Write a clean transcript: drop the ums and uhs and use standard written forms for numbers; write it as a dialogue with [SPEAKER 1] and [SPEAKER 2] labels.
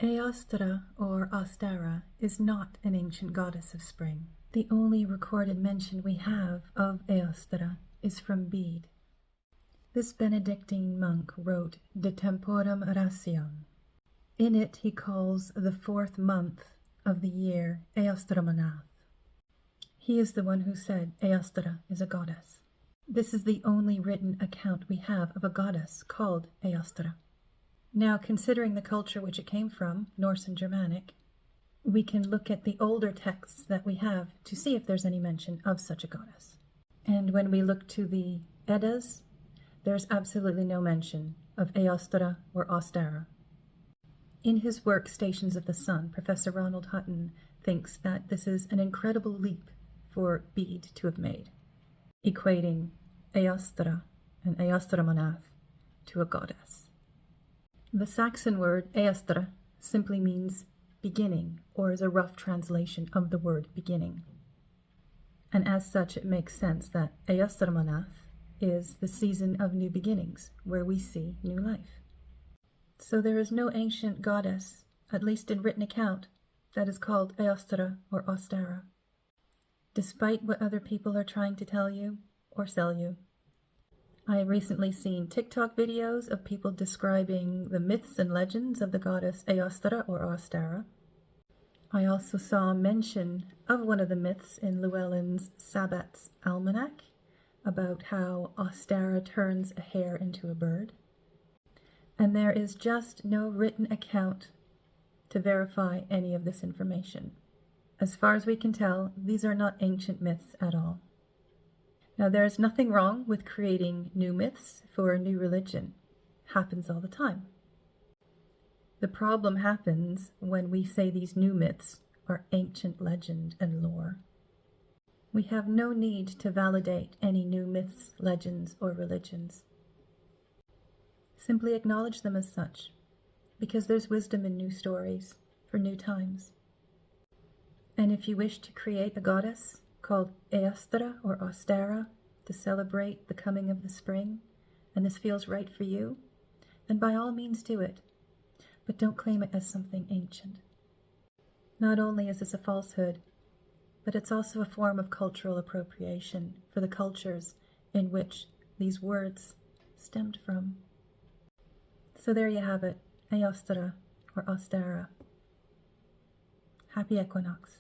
[SPEAKER 1] Eostre or Ostara is not an ancient goddess of spring. The only recorded mention we have of Eostre is from Bede. This Benedictine monk wrote De Temporum Ration. In it he calls the fourth month of the year Eostre. He is the one who said Eostre is a goddess. This is the only written account we have of a goddess called Eostre. Now, considering the culture which it came from, Norse and Germanic, we can look at the older texts that we have to see if there's any mention of such a goddess. And when we look to the Eddas, there's absolutely no mention of Eostre or Ostara. In his work, Stations of the Sun, Professor Ronald Hutton thinks that this is an incredible leap for Bede to have made, equating Eostre and Eostre to a goddess. The Saxon word Eostre simply means beginning, or is a rough translation of the word beginning. And as such, it makes sense that Eostre is the season of new beginnings, where we see new life. So there is no ancient goddess, at least in written account, that is called Eostre or Ostara, despite what other people are trying to tell you or sell you. I have recently seen TikTok videos of people describing the myths and legends of the goddess Eostre or Ostara. I also saw mention of one of the myths in Llewellyn's Sabbath's Almanac about how Ostara turns a hare into a bird. And there is just no written account to verify any of this information. As far as we can tell, these are not ancient myths at all. Now, there is nothing wrong with creating new myths for a new religion. Happens all the time. The problem happens when we say these new myths are ancient legend and lore. We have no need to validate any new myths, legends, or religions. Simply acknowledge them as such, because there's wisdom in new stories for new times. And if you wish to create a goddess called Eostre or Ostara to celebrate the coming of the spring, and this feels right for you, then by all means do it, but don't claim it as something ancient. Not only is this a falsehood, but it's also a form of cultural appropriation for the cultures in which these words stemmed from. So there you have it, Eostre or Ostara. Happy equinox.